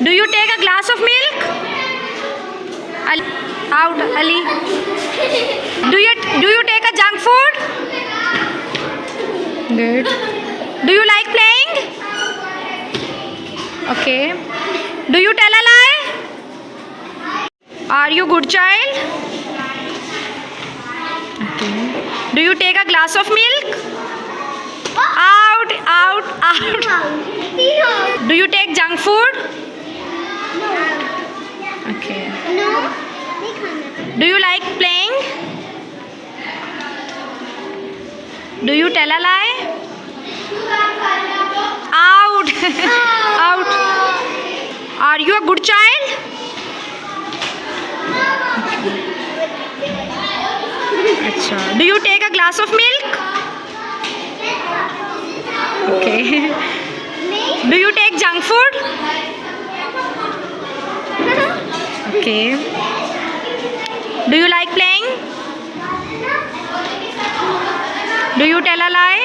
Do you take a glass of milk? Out, Ali. Do you take a junk food? Good. Do you like playing? Okay. Do you tell a lie? Are you good child? Okay. Do you take a glass of milk? Out, out, out. Do you take junk food? Okay. Do you like playing? Do you tell a lie? Out. Out. Are you a good child? Achha. Do you take a glass of milk? Okay. Do you take junk food? Okay. Do you like playing? Do you tell a lie?